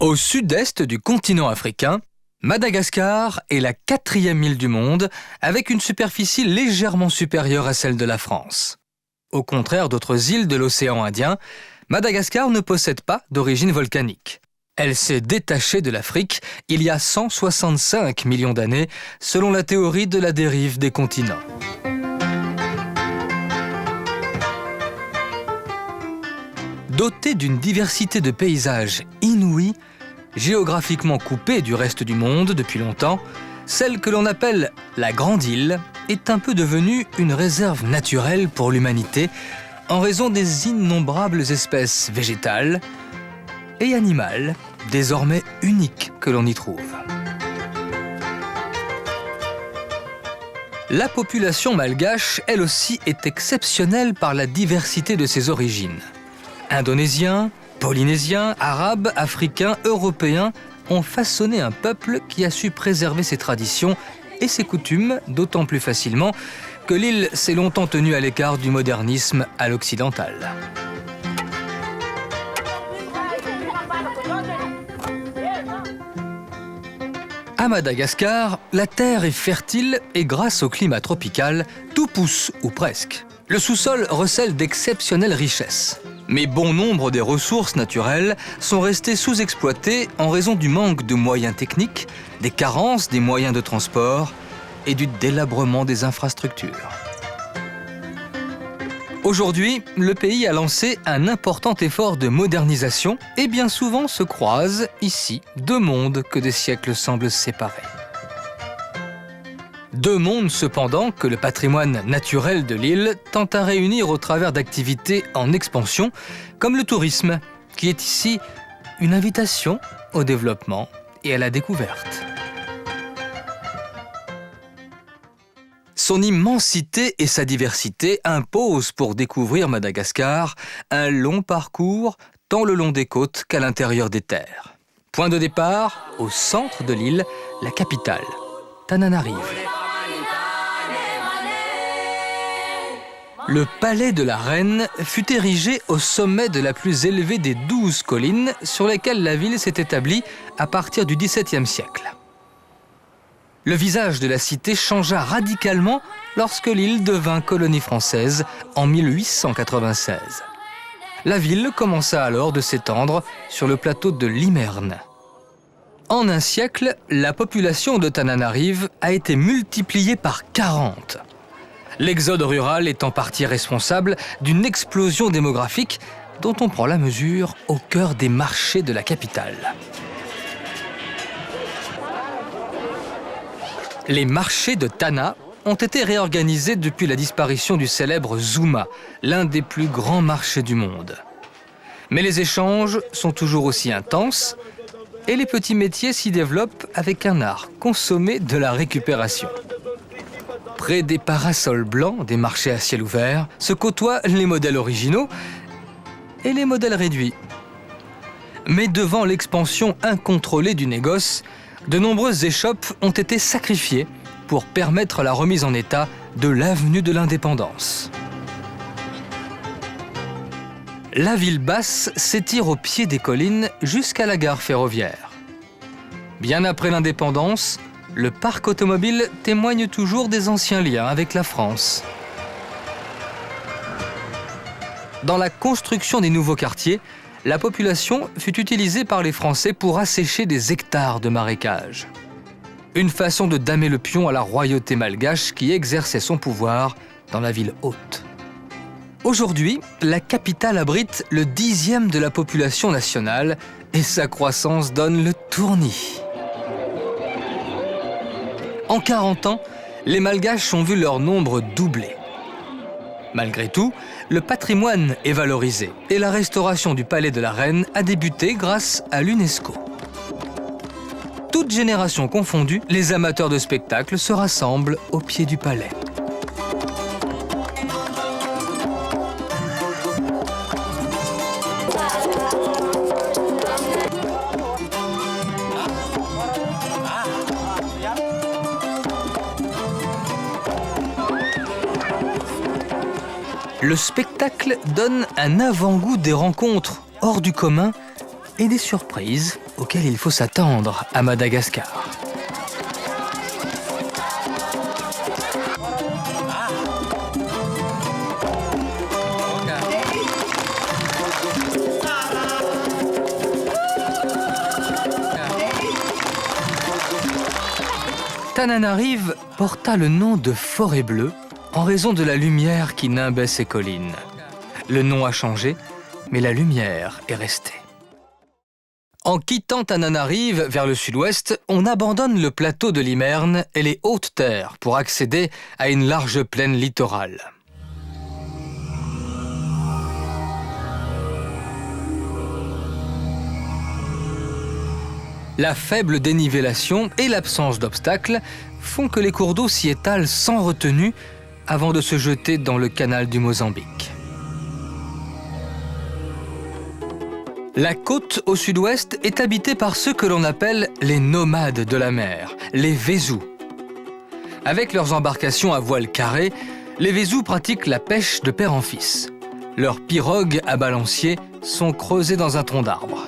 Au sud-est du continent africain, Madagascar est la 4e île du monde avec une superficie légèrement supérieure à celle de la France. Au contraire d'autres îles de l'océan Indien, Madagascar ne possède pas d'origine volcanique. Elle s'est détachée de l'Afrique il y a 165 millions d'années, selon la théorie de la dérive des continents. Dotée d'une diversité de paysages inouïs, géographiquement coupée du reste du monde depuis longtemps, celle que l'on appelle la Grande Île est un peu devenue une réserve naturelle pour l'humanité en raison des innombrables espèces végétales et animales désormais uniques que l'on y trouve. La population malgache, elle aussi, est exceptionnelle par la diversité de ses origines. Indonésiens, Polynésiens, Arabes, Africains, Européens ont façonné un peuple qui a su préserver ses traditions et ses coutumes d'autant plus facilement que l'île s'est longtemps tenue à l'écart du modernisme à l'occidental. À Madagascar, la terre est fertile et grâce au climat tropical, tout pousse ou presque. Le sous-sol recèle d'exceptionnelles richesses. Mais bon nombre des ressources naturelles sont restées sous-exploitées en raison du manque de moyens techniques, des carences des moyens de transport et du délabrement des infrastructures. Aujourd'hui, le pays a lancé un important effort de modernisation et bien souvent se croisent ici deux mondes que des siècles semblent séparer. Deux mondes cependant que le patrimoine naturel de l'île tend à réunir au travers d'activités en expansion, comme le tourisme, qui est ici une invitation au développement et à la découverte. Son immensité et sa diversité imposent pour découvrir Madagascar un long parcours tant le long des côtes qu'à l'intérieur des terres. Point de départ, au centre de l'île, la capitale, Tananarive. Le palais de la reine fut érigé au sommet de la plus élevée des 12 collines sur lesquelles la ville s'est établie à partir du XVIIe siècle. Le visage de la cité changea radicalement lorsque l'île devint colonie française en 1896. La ville commença alors de s'étendre sur le plateau de Limerne. En un siècle, la population de Tananarive a été multipliée par 40. L'exode rural est en partie responsable d'une explosion démographique dont on prend la mesure au cœur des marchés de la capitale. Les marchés de Tana ont été réorganisés depuis la disparition du célèbre Zouma, l'un des plus grands marchés du monde. Mais les échanges sont toujours aussi intenses et les petits métiers s'y développent avec un art consommé de la récupération. Près des parasols blancs des marchés à ciel ouvert se côtoient les modèles originaux et les modèles réduits. Mais devant l'expansion incontrôlée du négoce, de nombreuses échoppes ont été sacrifiées pour permettre la remise en état de l'avenue de l'Indépendance. La ville basse s'étire au pied des collines jusqu'à la gare ferroviaire. Bien après l'indépendance, le parc automobile témoigne toujours des anciens liens avec la France. Dans la construction des nouveaux quartiers, la population fut utilisée par les Français pour assécher des hectares de marécages. Une façon de damer le pion à la royauté malgache qui exerçait son pouvoir dans la ville haute. Aujourd'hui, la capitale abrite le 10e de la population nationale et sa croissance donne le tournis. En 40 ans, les Malgaches ont vu leur nombre doubler. Malgré tout, le patrimoine est valorisé et la restauration du palais de la Reine a débuté grâce à l'UNESCO. Toutes générations confondues, les amateurs de spectacles se rassemblent au pied du palais. Le spectacle donne un avant-goût des rencontres hors du commun et des surprises auxquelles il faut s'attendre à Madagascar. Tananarive porta le nom de Forêt Bleue en raison de la lumière qui nimbait ces collines. Le nom a changé, mais la lumière est restée. En quittant Tananarive vers le sud-ouest, on abandonne le plateau de l'Imerne et les hautes terres pour accéder à une large plaine littorale. La faible dénivellation et l'absence d'obstacles font que les cours d'eau s'y étalent sans retenue avant de se jeter dans le canal du Mozambique. La côte au sud-ouest est habitée par ceux que l'on appelle les nomades de la mer, les Vezous. Avec leurs embarcations à voile carré, les Vezous pratiquent la pêche de père en fils. Leurs pirogues à balancier sont creusées dans un tronc d'arbre.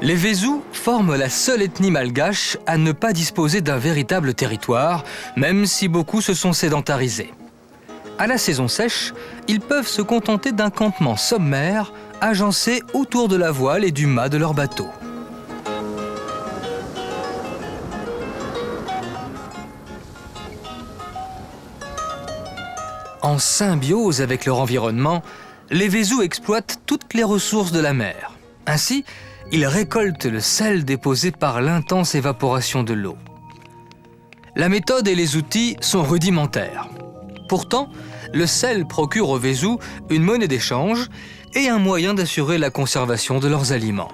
Les Vezous forment la seule ethnie malgache à ne pas disposer d'un véritable territoire, même si beaucoup se sont sédentarisés. À la saison sèche, ils peuvent se contenter d'un campement sommaire agencé autour de la voile et du mât de leur bateau. En symbiose avec leur environnement, les Vezous exploitent toutes les ressources de la mer. Ainsi, ils récoltent le sel déposé par l'intense évaporation de l'eau. La méthode et les outils sont rudimentaires. Pourtant, le sel procure aux Vezous une monnaie d'échange et un moyen d'assurer la conservation de leurs aliments.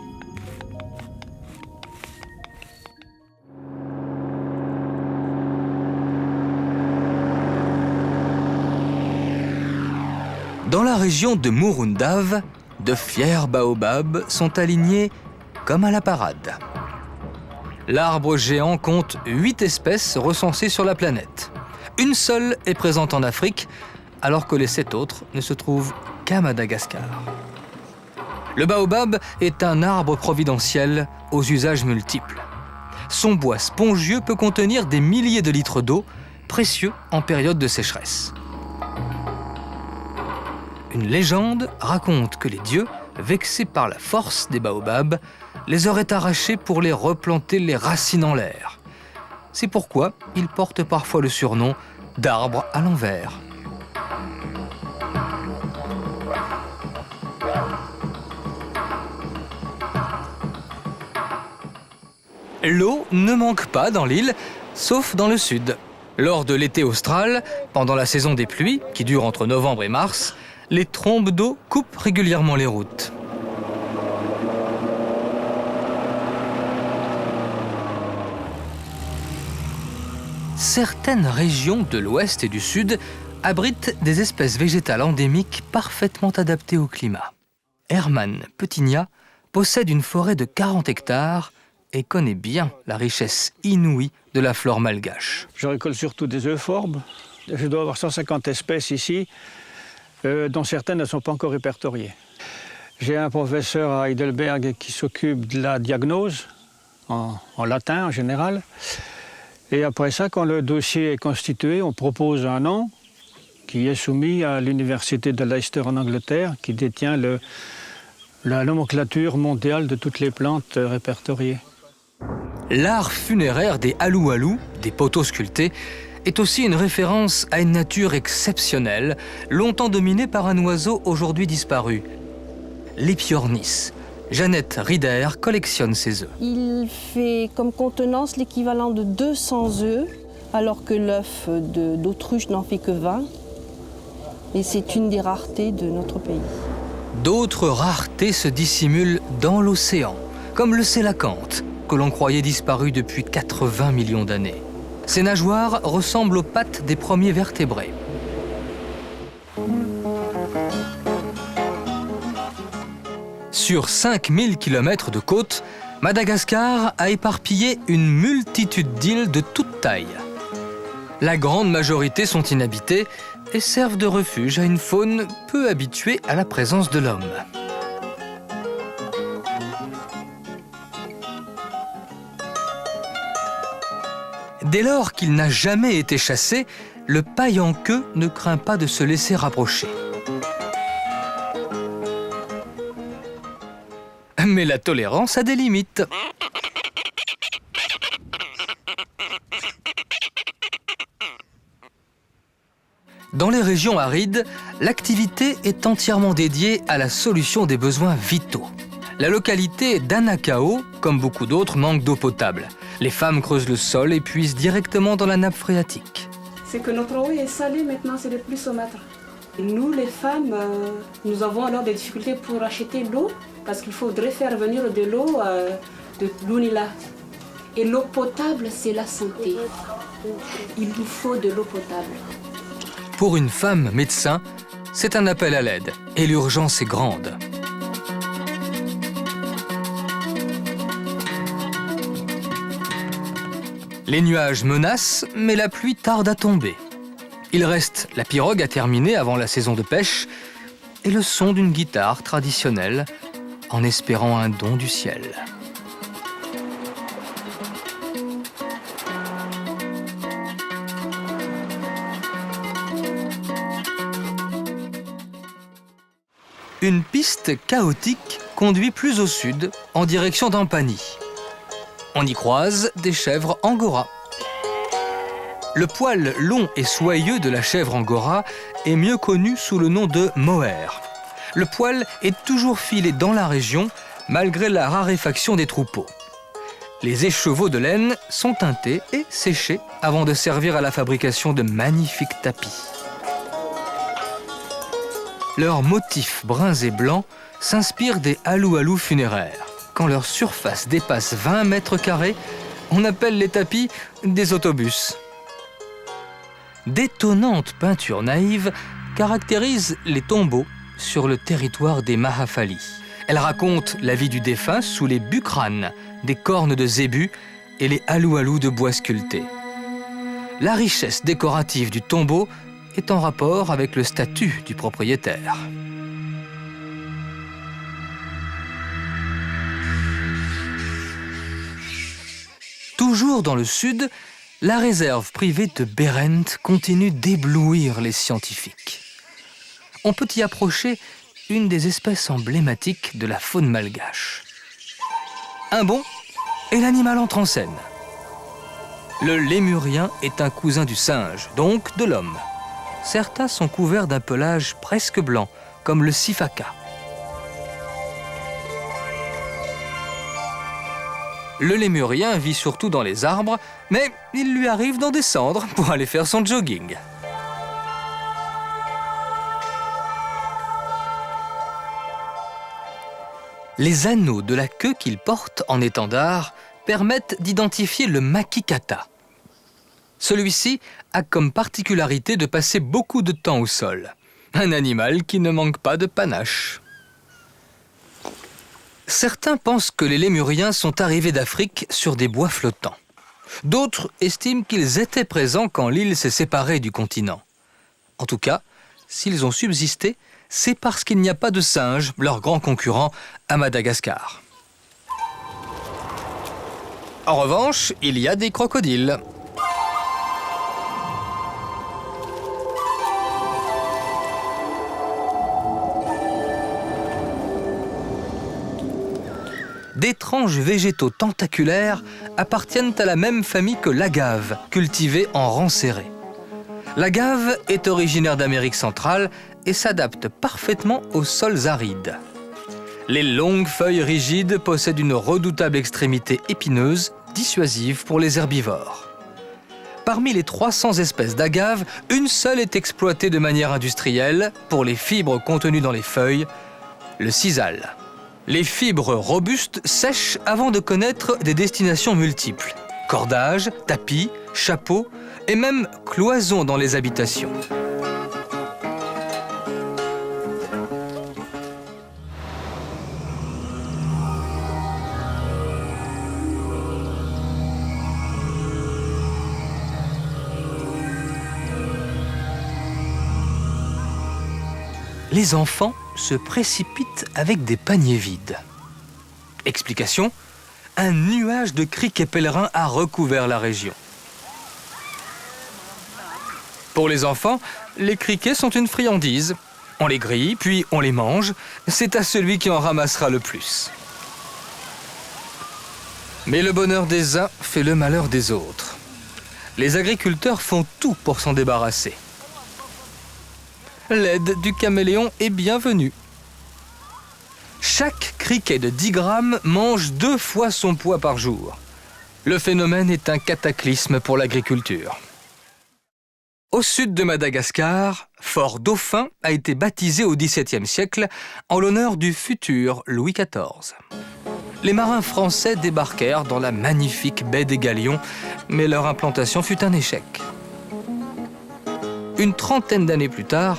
Dans la région de Murundav, de fiers baobabs sont alignés comme à la parade. L'arbre géant compte 8 espèces recensées sur la planète. Une seule est présente en Afrique, alors que les 7 autres ne se trouvent qu'à Madagascar. Le baobab est un arbre providentiel aux usages multiples. Son bois spongieux peut contenir des milliers de litres d'eau, précieux en période de sécheresse. Une légende raconte que les dieux, vexés par la force des baobabs, les auraient arrachés pour les replanter les racines en l'air. C'est pourquoi ils portent parfois le surnom d'arbre à l'envers. L'eau ne manque pas dans l'île, sauf dans le sud. Lors de l'été austral, pendant la saison des pluies, qui dure entre novembre et mars, les trombes d'eau coupent régulièrement les routes. Certaines régions de l'ouest et du sud abritent des espèces végétales endémiques parfaitement adaptées au climat. Herman Petigna possède une forêt de 40 hectares et connaît bien la richesse inouïe de la flore malgache. Je récolte surtout des euphorbes. Je dois avoir 150 espèces ici, dont certaines ne sont pas encore répertoriées. J'ai un professeur à Heidelberg qui s'occupe de la diagnose, en latin en général. Et après ça, quand le dossier est constitué, on propose un nom qui est soumis à l'université de Leicester en Angleterre, qui détient la nomenclature mondiale de toutes les plantes répertoriées. L'art funéraire des alou-alou, des poteaux sculptés, est aussi une référence à une nature exceptionnelle, longtemps dominée par un oiseau aujourd'hui disparu, l'épiornis, Jeannette Rieder collectionne ces œufs. Il fait comme contenance l'équivalent de 200 œufs, alors que l'œuf d'autruche n'en fait que 20. Et c'est une des raretés de notre pays. D'autres raretés se dissimulent dans l'océan, comme le sélacanthe, que l'on croyait disparu depuis 80 millions d'années. Ces nageoires ressemblent aux pattes des premiers vertébrés. Sur 5000 km de côte, Madagascar a éparpillé une multitude d'îles de toute taille. La grande majorité sont inhabitées et servent de refuge à une faune peu habituée à la présence de l'homme. Dès lors qu'il n'a jamais été chassé, le pailles-en-queue ne craint pas de se laisser rapprocher. Mais la tolérance a des limites. Dans les régions arides, l'activité est entièrement dédiée à la solution des besoins vitaux. La localité d'Anakao, comme beaucoup d'autres, manque d'eau potable. Les femmes creusent le sol et puisent directement dans la nappe phréatique. C'est que notre eau est salée maintenant, c'est le plus saumâtre. Nous, les femmes, nous avons alors des difficultés pour acheter l'eau parce qu'il faudrait faire venir de l'eau de l'Unila. Et l'eau potable, c'est la santé. Il nous faut de l'eau potable. Pour une femme médecin, c'est un appel à l'aide et l'urgence est grande. Les nuages menacent, mais la pluie tarde à tomber. Il reste la pirogue à terminer avant la saison de pêche et le son d'une guitare traditionnelle en espérant un don du ciel. Une piste chaotique conduit plus au sud, en direction d'Ampani. On y croise des chèvres angora. Le poil long et soyeux de la chèvre angora est mieux connu sous le nom de mohair. Le poil est toujours filé dans la région, malgré la raréfaction des troupeaux. Les écheveaux de laine sont teintés et séchés avant de servir à la fabrication de magnifiques tapis. Leurs motifs bruns et blancs s'inspirent des alou-alou funéraires. Quand leur surface dépasse 20 mètres carrés, on appelle les tapis des autobus. D'étonnantes peintures naïves caractérisent les tombeaux sur le territoire des Mahafali. Elles racontent la vie du défunt sous les bucranes, des cornes de zébu et les alou-alou de bois sculptés. La richesse décorative du tombeau est en rapport avec le statut du propriétaire. Toujours dans le sud, la réserve privée de Berend continue d'éblouir les scientifiques. On peut y approcher une des espèces emblématiques de la faune malgache. Un bond et l'animal entre en scène. Le lémurien est un cousin du singe, donc de l'homme. Certains sont couverts d'un pelage presque blanc, comme le sifaka. Le lémurien vit surtout dans les arbres, mais il lui arrive d'en descendre pour aller faire son jogging. Les anneaux de la queue qu'il porte en étendard permettent d'identifier le makikata. Celui-ci a comme particularité de passer beaucoup de temps au sol. Un animal qui ne manque pas de panache. Certains pensent que les lémuriens sont arrivés d'Afrique sur des bois flottants. D'autres estiment qu'ils étaient présents quand l'île s'est séparée du continent. En tout cas, s'ils ont subsisté, c'est parce qu'il n'y a pas de singes, leur grand concurrent, à Madagascar. En revanche, il y a des crocodiles. D'étranges végétaux tentaculaires appartiennent à la même famille que l'agave, cultivée en rang serré. L'agave est originaire d'Amérique centrale et s'adapte parfaitement aux sols arides. Les longues feuilles rigides possèdent une redoutable extrémité épineuse, dissuasive pour les herbivores. Parmi les 300 espèces d'agaves, une seule est exploitée de manière industrielle pour les fibres contenues dans les feuilles, le sisal. Les fibres robustes sèchent avant de connaître des destinations multiples. Cordages, tapis, chapeaux et même cloisons dans les habitations. Les enfants se précipitent avec des paniers vides. Explication : un nuage de criquets pèlerins a recouvert la région. Pour les enfants, les criquets sont une friandise. On les grille, puis on les mange. C'est à celui qui en ramassera le plus. Mais le bonheur des uns fait le malheur des autres. Les agriculteurs font tout pour s'en débarrasser. L'aide du caméléon est bienvenue. Chaque criquet de 10 grammes mange 2 fois son poids par jour. Le phénomène est un cataclysme pour l'agriculture. Au sud de Madagascar, Fort Dauphin a été baptisé au XVIIe siècle en l'honneur du futur Louis XIV. Les marins français débarquèrent dans la magnifique baie des Galions, mais leur implantation fut un échec. Une trentaine d'années plus tard,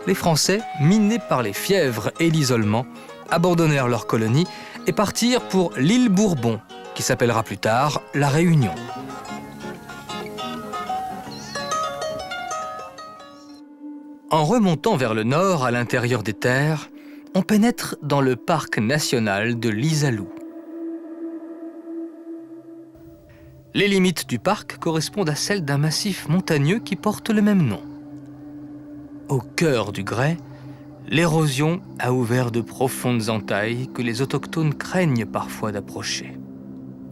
les Français, minés par les fièvres et l'isolement, abandonnèrent leur colonie et partirent pour l'île Bourbon, qui s'appellera plus tard La Réunion. En remontant vers le nord, à l'intérieur des terres, on pénètre dans le parc national de l'Isalou. Les limites du parc correspondent à celles d'un massif montagneux qui porte le même nom. Au cœur du grès, l'érosion a ouvert de profondes entailles que les autochtones craignent parfois d'approcher.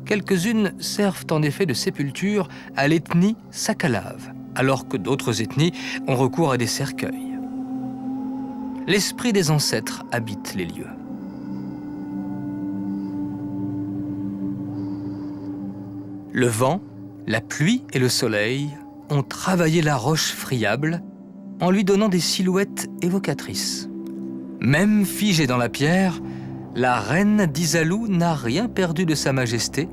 Quelques-unes servent en effet de sépulture à l'ethnie Sakalave, alors que d'autres ethnies ont recours à des cercueils. L'esprit des ancêtres habite les lieux. Le vent, la pluie et le soleil ont travaillé la roche friable en lui donnant des silhouettes évocatrices. Même figée dans la pierre, la reine d'Isalou n'a rien perdu de sa majesté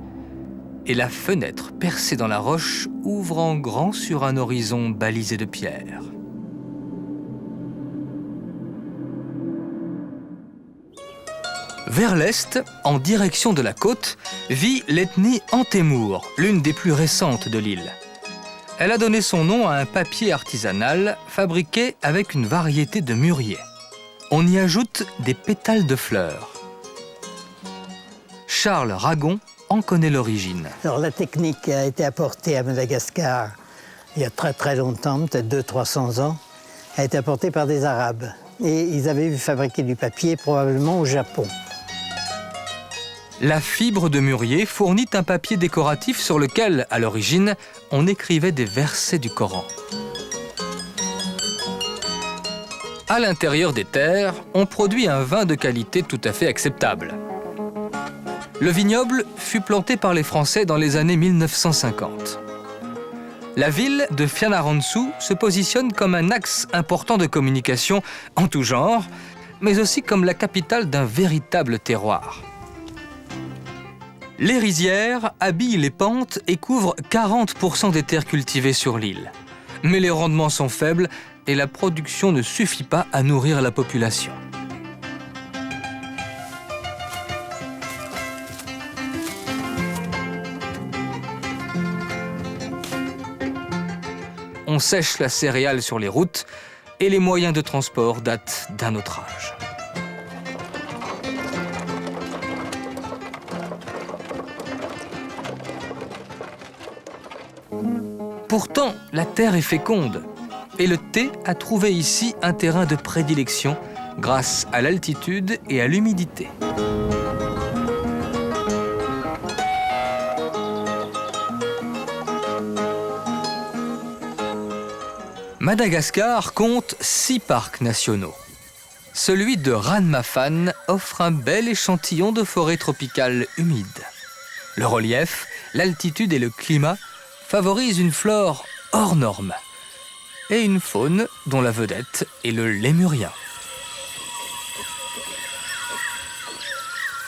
et la fenêtre percée dans la roche ouvre en grand sur un horizon balisé de pierres. Vers l'est, en direction de la côte, vit l'ethnie Antémour, l'une des plus récentes de l'île. Elle a donné son nom à un papier artisanal fabriqué avec une variété de mûrier. On y ajoute des pétales de fleurs. Charles Ragon en connaît l'origine. Alors la technique a été apportée à Madagascar il y a très très longtemps, peut-être 200-300 ans, a été apportée par des Arabes. Et ils avaient vu fabriquer du papier probablement au Japon. La fibre de mûrier fournit un papier décoratif sur lequel, à l'origine, on écrivait des versets du Coran. À l'intérieur des terres, on produit un vin de qualité tout à fait acceptable. Le vignoble fut planté par les Français dans les années 1950. La ville de Fianarantsoa se positionne comme un axe important de communication en tout genre, mais aussi comme la capitale d'un véritable terroir. Les rizières habillent les pentes et couvrent 40% des terres cultivées sur l'île. Mais les rendements sont faibles et la production ne suffit pas à nourrir la population. On sèche la céréale sur les routes et les moyens de transport datent d'un autre âge. Pourtant, la terre est féconde et le thé a trouvé ici un terrain de prédilection grâce à l'altitude et à l'humidité. Madagascar compte 6 parcs nationaux. celui de Ranmafan offre un bel échantillon de forêt tropicale humide. Le relief, l'altitude et le climat favorisent une flore hors norme et une faune dont la vedette est le lémurien.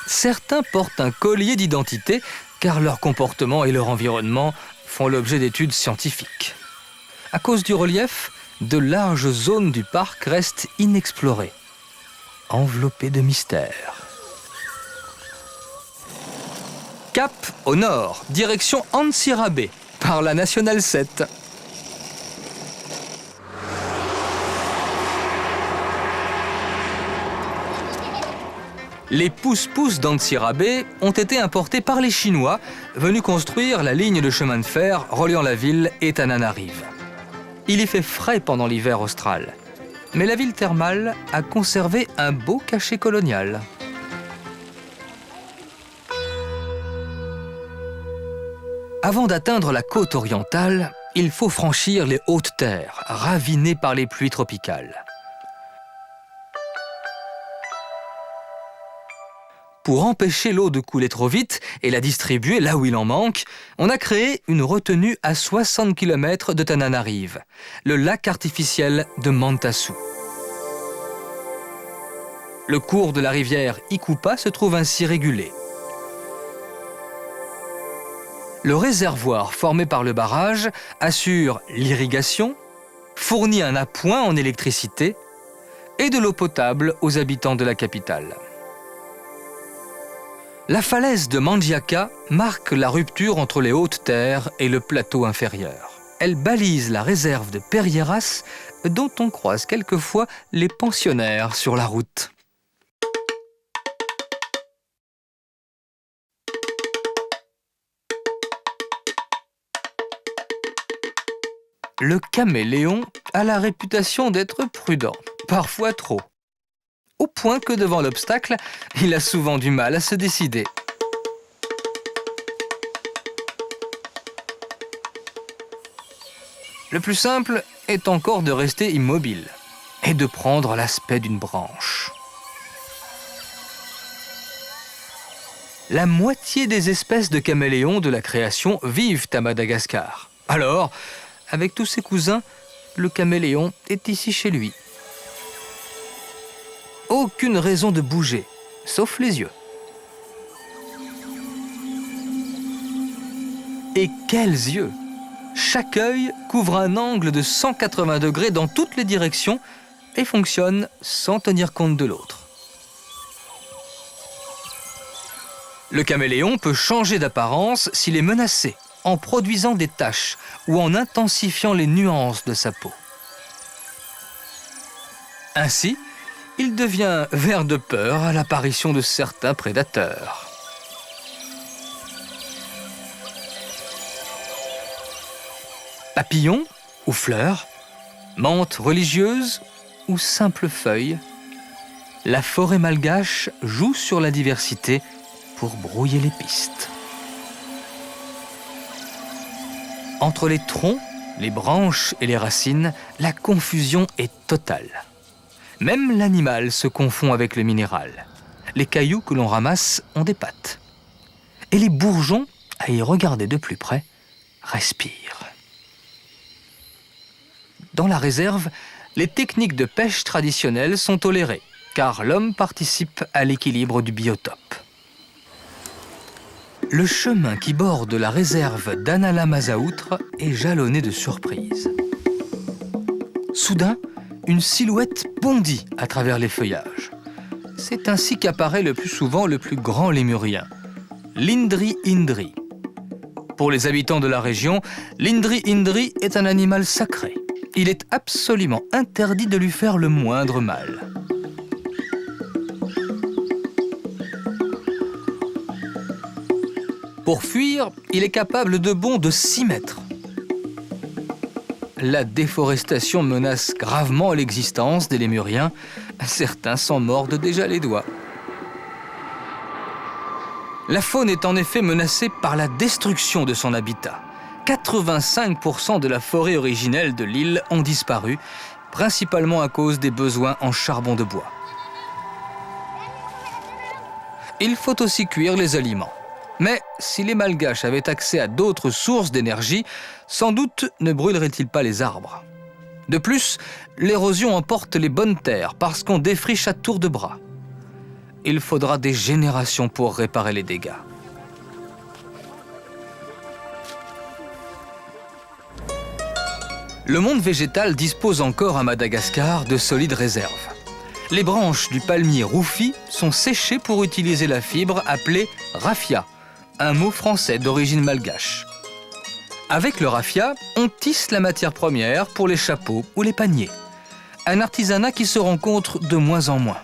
Certains portent un collier d'identité car leur comportement et leur environnement font l'objet d'études scientifiques. À cause du relief, de larges zones du parc restent inexplorées, enveloppées de mystères. Cap au nord, direction Antsirabe, par la Nationale 7. Les pousse-pousse d'Antsirabe ont été importés par les Chinois, venus construire la ligne de chemin de fer reliant la ville et Tananarive. Il y fait frais pendant l'hiver austral, mais la ville thermale a conservé un beau cachet colonial. Avant d'atteindre la côte orientale, il faut franchir les hautes terres, ravinées par les pluies tropicales. Pour empêcher l'eau de couler trop vite et la distribuer là où il en manque, on a créé une retenue à 60 km de Tananarive, le lac artificiel de Mantassou. Le cours de la rivière Ikupa se trouve ainsi régulé. Le réservoir formé par le barrage assure l'irrigation, fournit un appoint en électricité et de l'eau potable aux habitants de la capitale. La falaise de Mandjaka marque la rupture entre les hautes terres et le plateau inférieur. Elle balise la réserve de Perieras, dont on croise quelquefois les pensionnaires sur la route. Le caméléon a la réputation d'être prudent, parfois trop. Au point que devant l'obstacle, il a souvent du mal à se décider. Le plus simple est encore de rester immobile et de prendre l'aspect d'une branche. La moitié des espèces de caméléons de la création vivent à Madagascar. Alors, avec tous ses cousins, le caméléon est ici chez lui. Aucune raison de bouger, sauf les yeux. Et quels yeux! Chaque œil couvre un angle de 180 degrés dans toutes les directions et fonctionne sans tenir compte de l'autre. Le caméléon peut changer d'apparence s'il est menacé, en produisant des taches ou en intensifiant les nuances de sa peau. Ainsi, il devient vert de peur à l'apparition de certains prédateurs. Papillons ou fleurs, menthe religieuse ou simple feuille, la forêt malgache joue sur la diversité pour brouiller les pistes. Entre les troncs, les branches et les racines, la confusion est totale. Même l'animal se confond avec le minéral. Les cailloux que l'on ramasse ont des pattes. Et les bourgeons, à y regarder de plus près, respirent. Dans la réserve, les techniques de pêche traditionnelles sont tolérées, car l'homme participe à l'équilibre du biotope. Le chemin qui borde la réserve d'Anala-Mazaoutre est jalonné de surprises. Soudain, une silhouette bondit à travers les feuillages. C'est ainsi qu'apparaît le plus souvent le plus grand lémurien, l'Indri Indri. Pour les habitants de la région, l'Indri Indri est un animal sacré. Il est absolument interdit de lui faire le moindre mal. Pour fuir, il est capable de bonds de 6 mètres. La déforestation menace gravement l'existence des lémuriens. Certains s'en mordent déjà les doigts. La faune est en effet menacée par la destruction de son habitat. 85% de la forêt originelle de l'île ont disparu, principalement à cause des besoins en charbon de bois. il faut aussi cuire les aliments. Mais si les Malgaches avaient accès à d'autres sources d'énergie, sans doute ne brûleraient-ils pas les arbres. De plus, l'érosion emporte les bonnes terres parce qu'on défriche à tour de bras. Il faudra des générations pour réparer les dégâts. Le monde végétal dispose encore à Madagascar de solides réserves. Les branches du palmier roufi sont séchées pour utiliser la fibre appelée raffia, un mot français d'origine malgache. Avec le raffia, on tisse la matière première pour les chapeaux ou les paniers. Un artisanat qui se rencontre de moins en moins.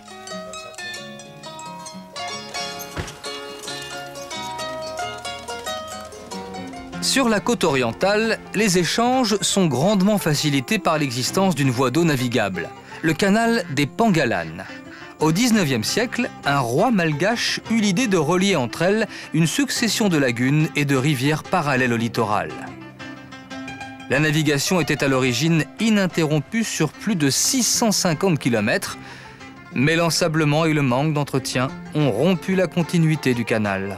Sur la côte orientale, les échanges sont grandement facilités par l'existence d'une voie d'eau navigable, le canal des Pangalanes. Au XIXe siècle, un roi malgache eut l'idée de relier entre elles une succession de lagunes et de rivières parallèles au littoral. La navigation était à l'origine ininterrompue sur plus de 650 km, mais l'ensablement et le manque d'entretien ont rompu la continuité du canal.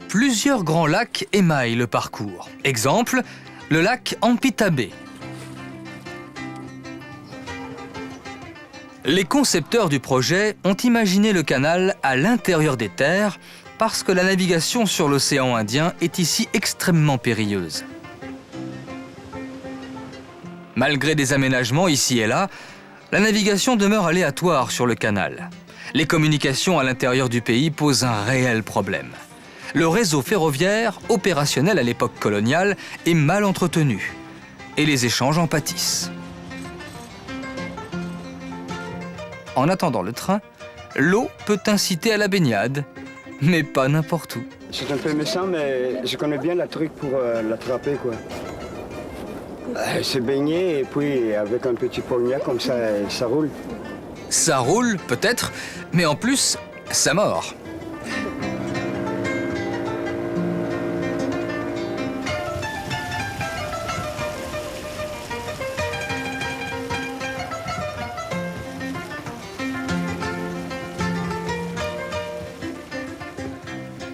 Plusieurs grands lacs émaillent le parcours. Exemple, le lac Ampitabe. Les concepteurs du projet ont imaginé le canal à l'intérieur des terres parce que la navigation sur l'océan Indien est ici extrêmement périlleuse. Malgré des aménagements ici et là, la navigation demeure aléatoire sur le canal. Les communications à l'intérieur du pays posent un réel problème. Le réseau ferroviaire, opérationnel à l'époque coloniale, est mal entretenu et les échanges en pâtissent. En attendant le train, l'eau peut inciter à la baignade, mais pas n'importe où. C'est un peu méchant, mais je connais bien la truc pour l'attraper, quoi. Se baigner et puis avec un petit poignard comme ça roule. Ça roule, peut-être, mais en plus, ça mord.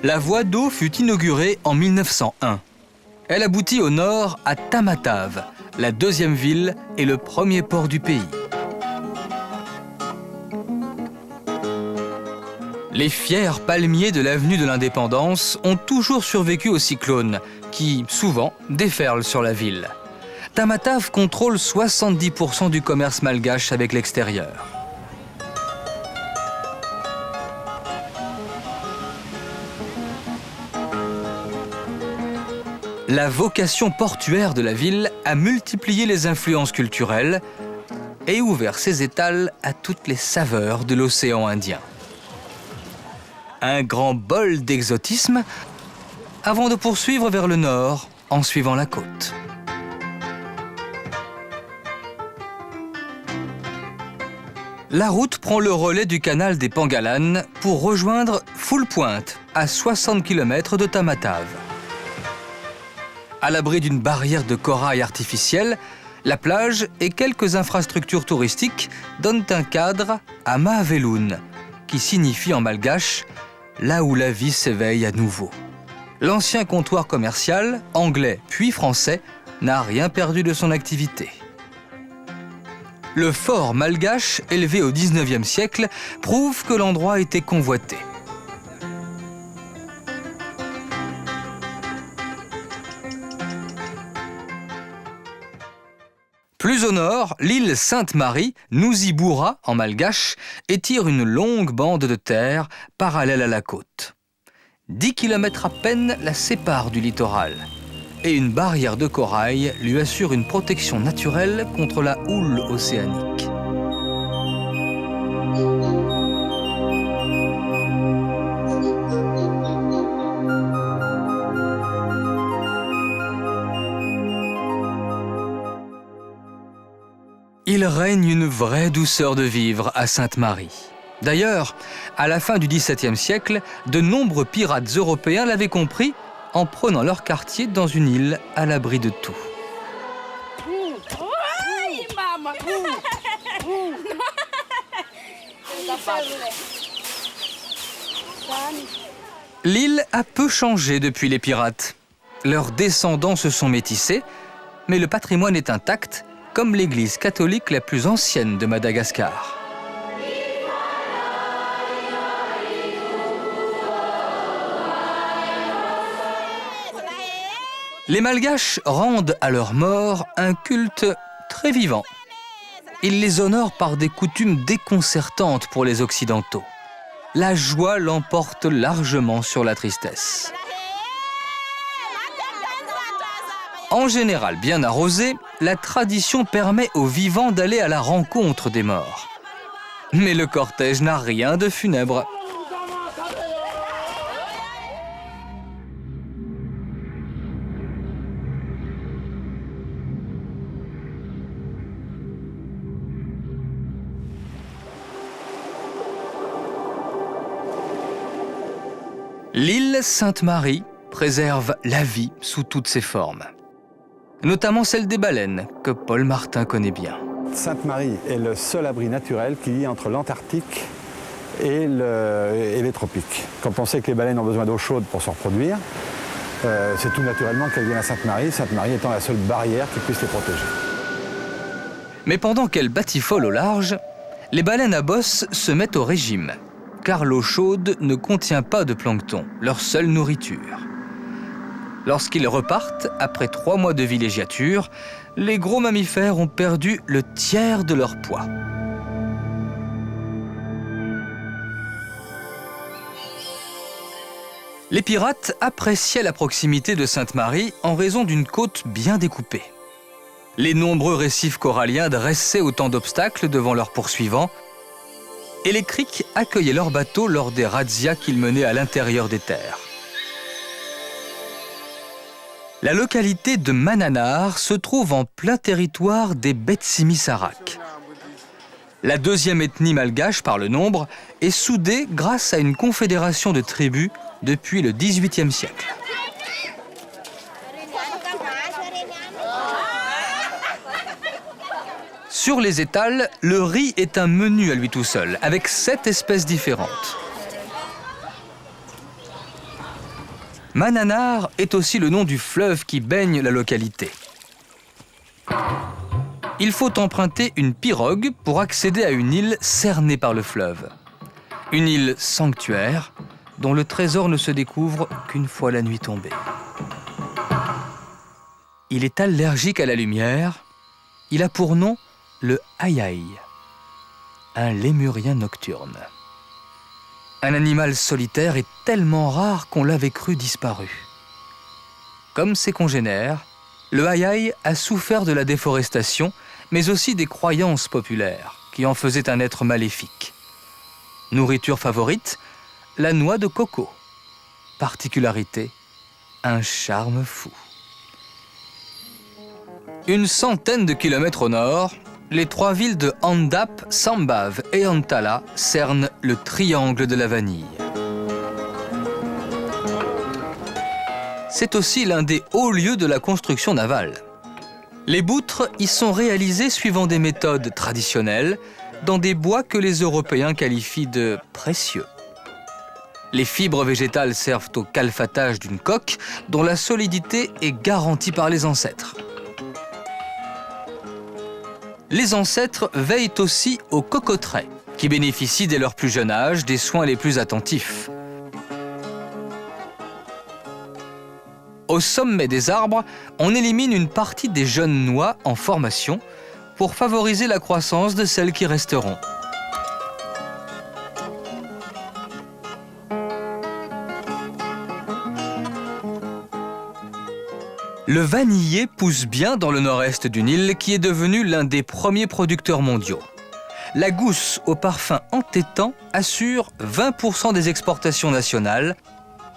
La voie d'eau fut inaugurée en 1901. Elle aboutit au nord à Tamatave, la deuxième ville et le premier port du pays. Les fiers palmiers de l'avenue de l'Indépendance ont toujours survécu aux cyclones, qui, souvent, déferlent sur la ville. Tamatave contrôle 70% du commerce malgache avec l'extérieur. La vocation portuaire de la ville a multiplié les influences culturelles et ouvert ses étals à toutes les saveurs de l'océan Indien. Un grand bol d'exotisme avant de poursuivre vers le nord en suivant la côte. La route prend le relais du canal des Pangalanes pour rejoindre Full Point, à 60 km de Tamatave. À l'abri d'une barrière de corail artificielle, la plage et quelques infrastructures touristiques donnent un cadre à Maaveloun, qui signifie en malgache « là où la vie s'éveille à nouveau ». L'ancien comptoir commercial, anglais puis français, n'a rien perdu de son activité. Le fort malgache, élevé au XIXe siècle, prouve que l'endroit était convoité. Plus au nord, l'île Sainte-Marie, Nuziboura en malgache, étire une longue bande de terre parallèle à la côte. 10 km à peine la séparent du littoral. Et une barrière de corail lui assure une protection naturelle contre la houle océanique. Il règne une vraie douceur de vivre à Sainte-Marie. D'ailleurs, à la fin du XVIIe siècle, de nombreux pirates européens l'avaient compris en prenant leur quartier dans une île à l'abri de tout. L'île a peu changé depuis les pirates. Leurs descendants se sont métissés, mais le patrimoine est intact, comme l'église catholique la plus ancienne de Madagascar. Les Malgaches rendent à leurs morts un culte très vivant. Ils les honorent par des coutumes déconcertantes pour les Occidentaux. La joie l'emporte largement sur la tristesse. En général bien arrosée, la tradition permet aux vivants d'aller à la rencontre des morts. Mais le cortège n'a rien de funèbre. L'île Sainte-Marie préserve la vie sous toutes ses formes, notamment celle des baleines, que Paul Martin connaît bien. Sainte-Marie est le seul abri naturel qui lie entre l'Antarctique et les tropiques. Quand on sait que les baleines ont besoin d'eau chaude pour se reproduire, c'est tout naturellement qu'elles viennent à Sainte-Marie, Sainte-Marie étant la seule barrière qui puisse les protéger. Mais pendant qu'elles batifolent au large, les baleines à bosse se mettent au régime, car l'eau chaude ne contient pas de plancton, leur seule nourriture. Lorsqu'ils repartent, après 3 mois de villégiature, les gros mammifères ont perdu le tiers de leur poids. Les pirates appréciaient la proximité de Sainte-Marie en raison d'une côte bien découpée. Les nombreux récifs coralliens dressaient autant d'obstacles devant leurs poursuivants, et les criques accueillaient leurs bateaux lors des razzias qu'ils menaient à l'intérieur des terres. La localité de Mananar se trouve en plein territoire des Betsimisaraks. La deuxième ethnie malgache par le nombre est soudée grâce à une confédération de tribus depuis le XVIIIe siècle. Sur les étals, le riz est un menu à lui tout seul, avec 7 espèces différentes. Mananar est aussi le nom du fleuve qui baigne la localité. Il faut emprunter une pirogue pour accéder à une île cernée par le fleuve. Une île sanctuaire dont le trésor ne se découvre qu'une fois la nuit tombée. Il est allergique à la lumière. Il a pour nom le aïaï, un lémurien nocturne. Un animal solitaire est tellement rare qu'on l'avait cru disparu. Comme ses congénères, le aïaï a souffert de la déforestation, mais aussi des croyances populaires qui en faisaient un être maléfique. Nourriture favorite, la noix de coco. Particularité, un charme fou. Une centaine de kilomètres au nord, les 3 villes de Andap, Sambave et Antala cernent le triangle de la vanille. C'est aussi l'un des hauts lieux de la construction navale. Les boutres y sont réalisées suivant des méthodes traditionnelles, dans des bois que les Européens qualifient de précieux. Les fibres végétales servent au calfatage d'une coque dont la solidité est garantie par les ancêtres. Les ancêtres veillent aussi aux cocoteraies, qui bénéficient dès leur plus jeune âge des soins les plus attentifs. Au sommet des arbres, on élimine une partie des jeunes noix en formation pour favoriser la croissance de celles qui resteront. Le vanillé pousse bien dans le nord-est d'une île qui est devenue l'un des premiers producteurs mondiaux. La gousse au parfum entêtant assure 20% des exportations nationales,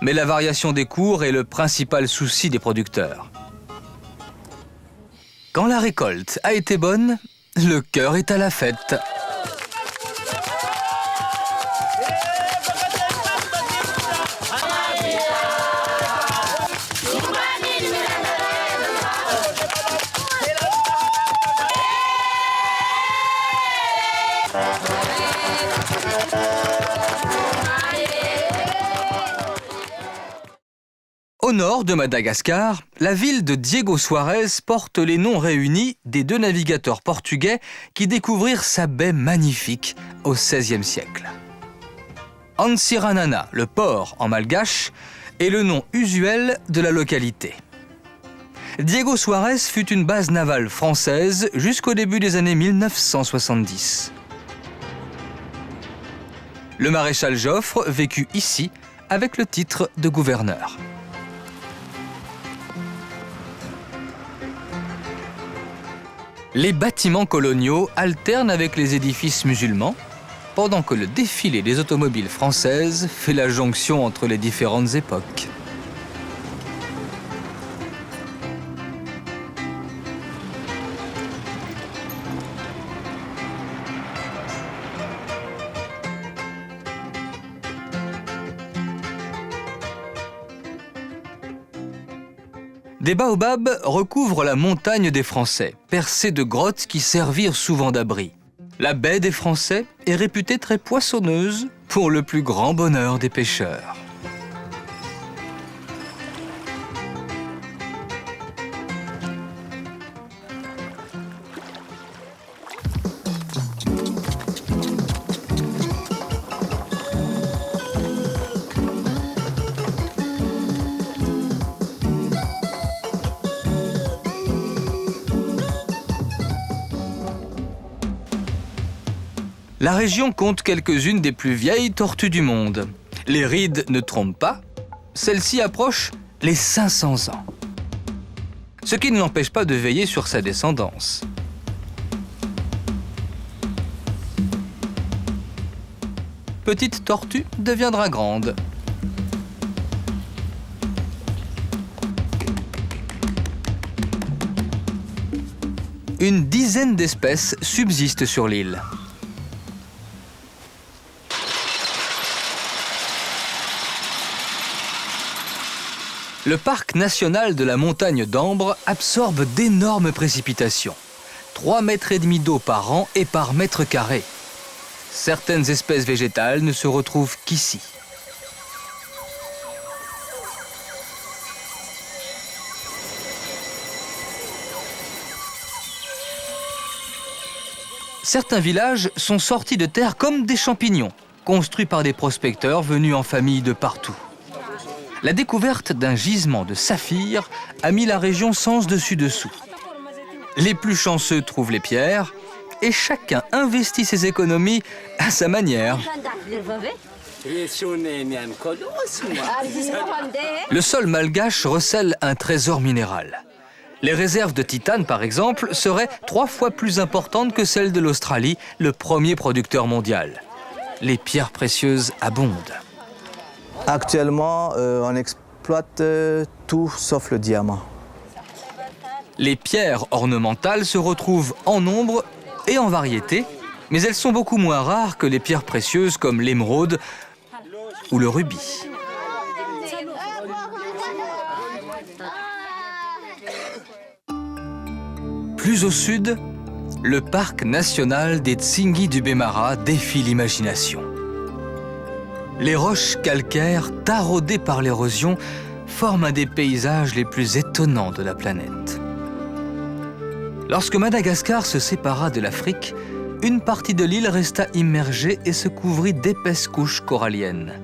mais la variation des cours est le principal souci des producteurs. Quand la récolte a été bonne, le cœur est à la fête. nord de Madagascar, la ville de Diego Soares porte les noms réunis des 2 navigateurs portugais qui découvrirent sa baie magnifique au XVIe siècle. Antsiranana, le port en malgache, est le nom usuel de la localité. Diego Soares fut une base navale française jusqu'au début des années 1970. Le maréchal Joffre vécut ici avec le titre de gouverneur. Les bâtiments coloniaux alternent avec les édifices musulmans, pendant que le défilé des automobiles françaises fait la jonction entre les différentes époques. Des baobabs recouvrent la montagne des Français, percée de grottes qui servirent souvent d'abri. La baie des Français est réputée très poissonneuse pour le plus grand bonheur des pêcheurs. La région compte quelques-unes des plus vieilles tortues du monde. Les rides ne trompent pas, celle-ci approche les 500 ans. Ce qui ne l'empêche pas de veiller sur sa descendance. Petite tortue deviendra grande. Une dizaine d'espèces subsistent sur l'île. Le parc national de la montagne d'Ambre absorbe d'énormes précipitations. 3,5 mètres d'eau par an et par mètre carré. Certaines espèces végétales ne se retrouvent qu'ici. Certains villages sont sortis de terre comme des champignons, construits par des prospecteurs venus en famille de partout. La découverte d'un gisement de saphir a mis la région sens dessus dessous. Les plus chanceux trouvent les pierres et chacun investit ses économies à sa manière. Le sol malgache recèle un trésor minéral. Les réserves de titane, par exemple, seraient 3 fois plus importantes que celles de l'Australie, le premier producteur mondial. Les pierres précieuses abondent. Actuellement, on exploite tout sauf le diamant. Les pierres ornementales se retrouvent en nombre et en variété, mais elles sont beaucoup moins rares que les pierres précieuses comme l'émeraude ou le rubis. Plus au sud, le parc national des Tsingy du Bemara défie l'imagination. Les roches calcaires, taraudées par l'érosion, forment un des paysages les plus étonnants de la planète. Lorsque Madagascar se sépara de l'Afrique, une partie de l'île resta immergée et se couvrit d'épaisses couches coralliennes.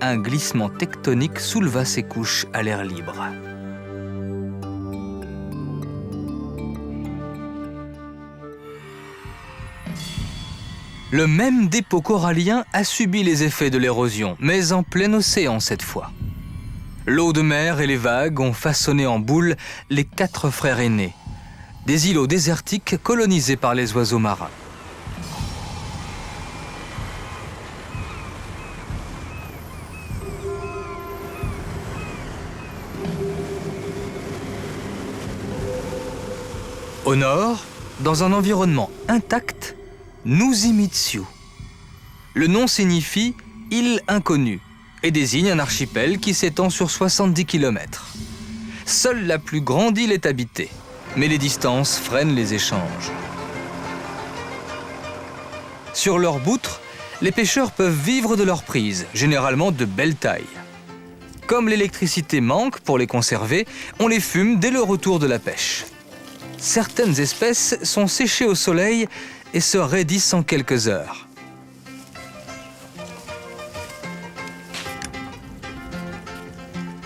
Un glissement tectonique souleva ces couches à l'air libre. Le même dépôt corallien a subi les effets de l'érosion, mais en plein océan cette fois. L'eau de mer et les vagues ont façonné en boule les 4 frères aînés, des îlots désertiques colonisés par les oiseaux marins. Au nord, dans un environnement intact, Nuzimitsu. Le nom signifie « île inconnue » et désigne un archipel qui s'étend sur 70 km. Seule la plus grande île est habitée, mais les distances freinent les échanges. Sur leurs boutres, les pêcheurs peuvent vivre de leur prise, généralement de belle taille. Comme l'électricité manque pour les conserver, on les fume dès le retour de la pêche. Certaines espèces sont séchées au soleil et se raidissent en quelques heures.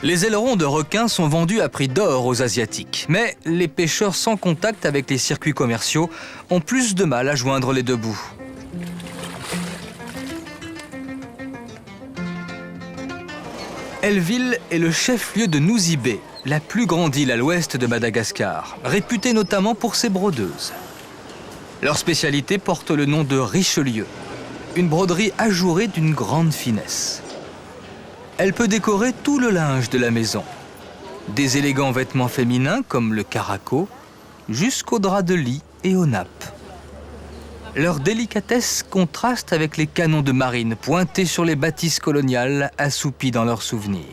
Les ailerons de requin sont vendus à prix d'or aux Asiatiques, mais les pêcheurs sans contact avec les circuits commerciaux ont plus de mal à joindre les deux bouts. Elville est le chef-lieu de Nosy-Be, la plus grande île à l'ouest de Madagascar, réputée notamment pour ses brodeuses. Leur spécialité porte le nom de Richelieu, une broderie ajourée d'une grande finesse. Elle peut décorer tout le linge de la maison, des élégants vêtements féminins comme le caraco, jusqu'aux draps de lit et aux nappes. Leur délicatesse contraste avec les canons de marine pointés sur les bâtisses coloniales assoupies dans leurs souvenirs.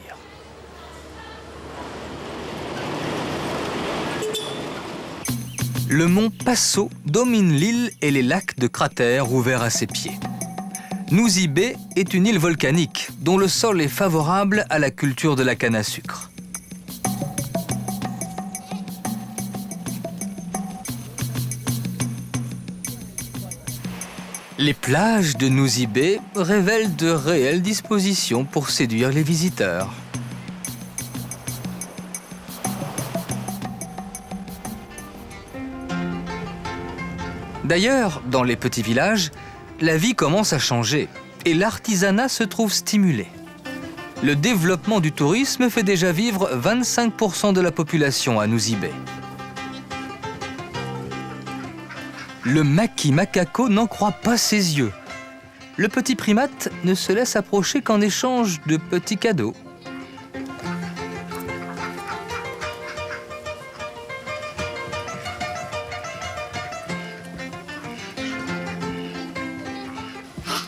Le mont Passo domine l'île et les lacs de cratères ouverts à ses pieds. Nosy-Be est une île volcanique dont le sol est favorable à la culture de la canne à sucre. Les plages de Nosy-Be révèlent de réelles dispositions pour séduire les visiteurs. D'ailleurs, dans les petits villages, la vie commence à changer et l'artisanat se trouve stimulé. Le développement du tourisme fait déjà vivre 25% de la population à Nosy-Be. Le maquis macaco n'en croit pas ses yeux. Le petit primate ne se laisse approcher qu'en échange de petits cadeaux.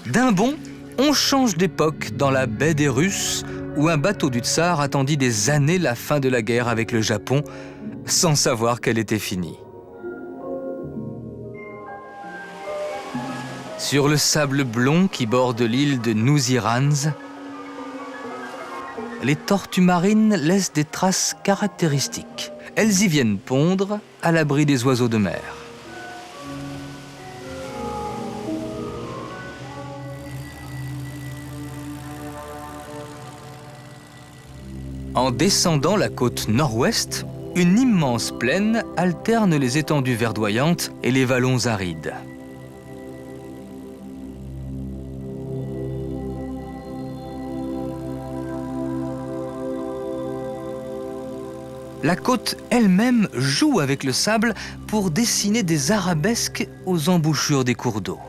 D'un bond, on change d'époque dans la baie des Russes, où un bateau du Tsar attendit des années la fin de la guerre avec le Japon, sans savoir qu'elle était finie. Sur le sable blond qui borde l'île de Nouzirans, les tortues marines laissent des traces caractéristiques. Elles y viennent pondre à l'abri des oiseaux de mer. En descendant la côte nord-ouest, une immense plaine alterne les étendues verdoyantes et les vallons arides. La côte elle-même joue avec le sable pour dessiner des arabesques aux embouchures des cours d'eau.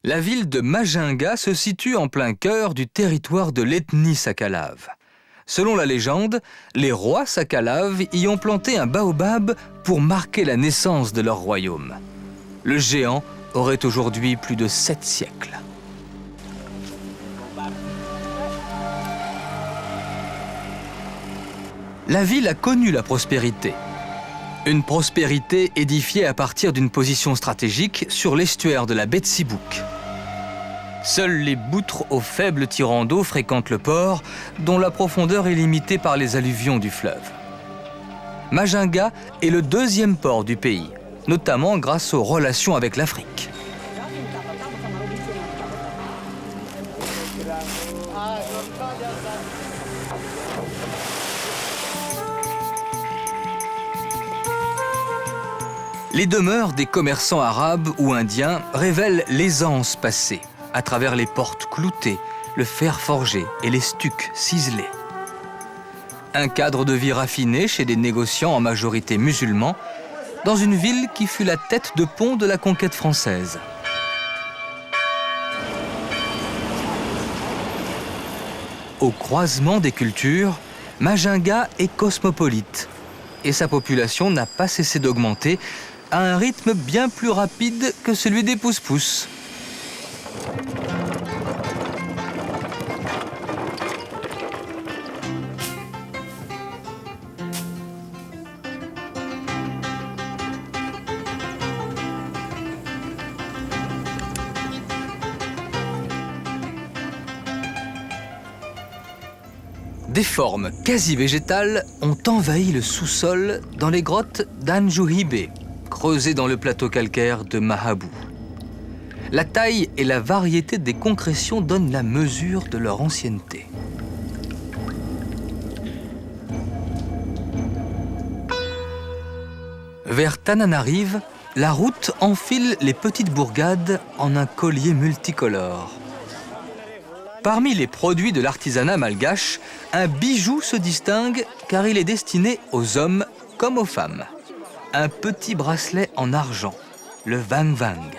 La ville de Majinga se situe en plein cœur du territoire de l'ethnie Sakalave. Selon la légende, les rois Sakalaves y ont planté un baobab pour marquer la naissance de leur royaume. Le géant aurait aujourd'hui plus de 7 siècles. La ville a connu la prospérité. Une prospérité édifiée à partir d'une position stratégique sur l'estuaire de la baie de Sibouk. Seuls les boutres aux faibles tirants d'eau fréquentent le port, dont la profondeur est limitée par les alluvions du fleuve. Majinga est le deuxième port du pays, notamment grâce aux relations avec l'Afrique. Les demeures des commerçants arabes ou indiens révèlent l'aisance passée, à travers les portes cloutées, le fer forgé et les stucs ciselés. Un cadre de vie raffiné chez des négociants en majorité musulmans, dans une ville qui fut la tête de pont de la conquête française. au croisement des cultures, Majinga est cosmopolite et sa population n'a pas cessé d'augmenter à un rythme bien plus rapide que celui des Pousse-Pousse. Des formes quasi végétales ont envahi le sous-sol dans les grottes d'Anjuhibe, creusées dans le plateau calcaire de Mahabou. La taille et la variété des concrétions donnent la mesure de leur ancienneté. Vers Tananarive, la route enfile les petites bourgades en un collier multicolore. Parmi les produits de l'artisanat malgache, un bijou se distingue car il est destiné aux hommes comme aux femmes. Un petit bracelet en argent, le Vang Vang.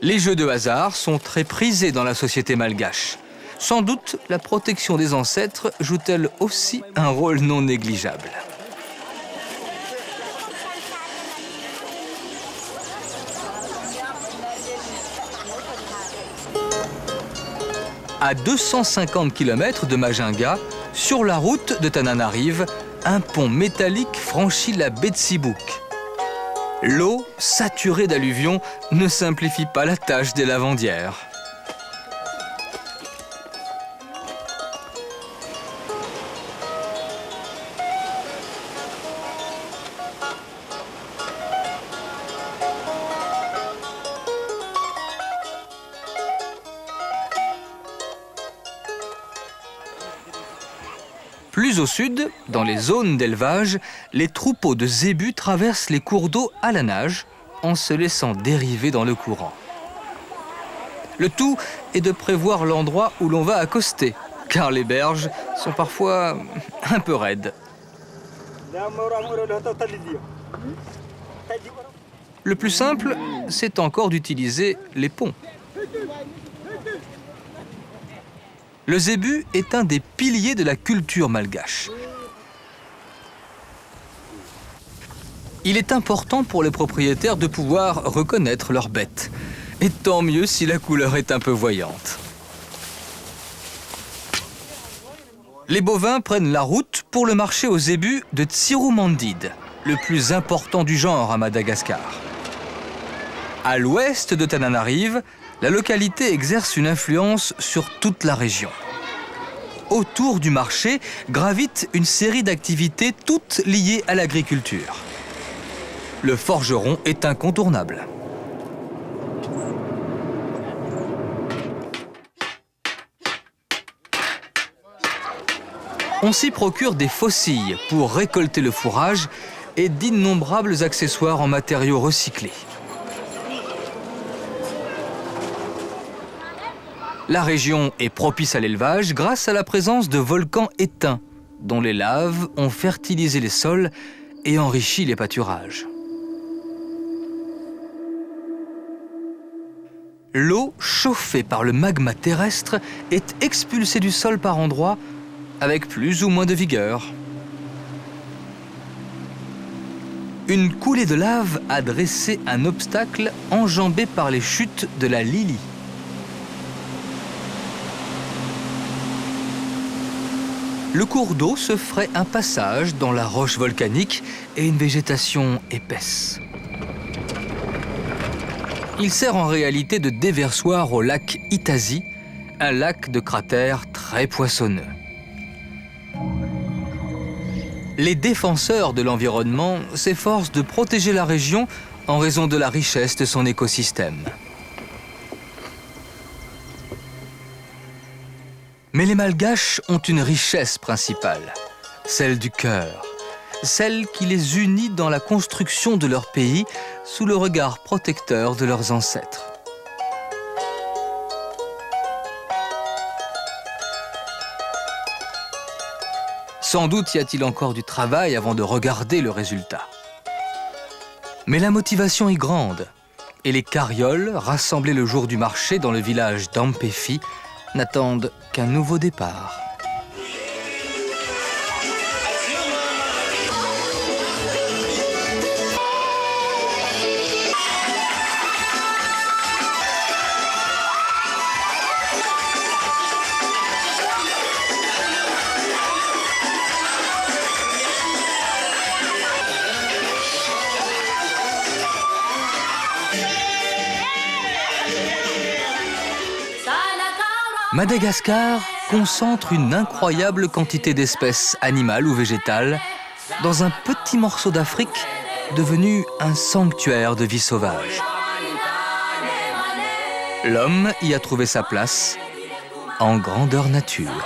Les jeux de hasard sont très prisés dans la société malgache. Sans doute, la protection des ancêtres joue-t-elle aussi un rôle non négligeable. À 250 km de Majinga, sur la route de Tananarive, un pont métallique franchit la baie de Sibouk. L'eau, saturée d'alluvions, ne simplifie pas la tâche des lavandières. Plus au sud, dans les zones d'élevage, les troupeaux de zébus traversent les cours d'eau à la nage en se laissant dériver dans le courant. Le tout est de prévoir l'endroit où l'on va accoster, car les berges sont parfois un peu raides. Le plus simple, c'est encore d'utiliser les ponts. Le zébu est un des piliers de la culture malgache. Il est important pour les propriétaires de pouvoir reconnaître leurs bêtes. Et tant mieux si la couleur est un peu voyante. Les bovins prennent la route pour le marché aux zébus de Tsirumandide, le plus important du genre à Madagascar. À l'ouest de Tananarive, la localité exerce une influence sur toute la région. Autour du marché gravite une série d'activités toutes liées à l'agriculture. Le forgeron est incontournable. On s'y procure des faucilles pour récolter le fourrage et d'innombrables accessoires en matériaux recyclés. La région est propice à l'élevage grâce à la présence de volcans éteints, dont les laves ont fertilisé les sols et enrichi les pâturages. L'eau chauffée par le magma terrestre est expulsée du sol par endroits avec plus ou moins de vigueur. Une coulée de lave a dressé un obstacle enjambé par les chutes de la Lili. Le cours d'eau se ferait un passage dans la roche volcanique et une végétation épaisse. Il sert en réalité de déversoir au lac Itazi, un lac de cratère très poissonneux. Les défenseurs de l'environnement s'efforcent de protéger la région en raison de la richesse de son écosystème. Mais les Malgaches ont une richesse principale, celle du cœur, celle qui les unit dans la construction de leur pays sous le regard protecteur de leurs ancêtres. Sans doute y a-t-il encore du travail avant de regarder le résultat. Mais la motivation est grande, et les carrioles, rassemblées le jour du marché dans le village d'Ampefi, n'attendent qu'un nouveau départ. Madagascar concentre une incroyable quantité d'espèces animales ou végétales dans un petit morceau d'Afrique devenu un sanctuaire de vie sauvage. L'homme y a trouvé sa place en grandeur nature.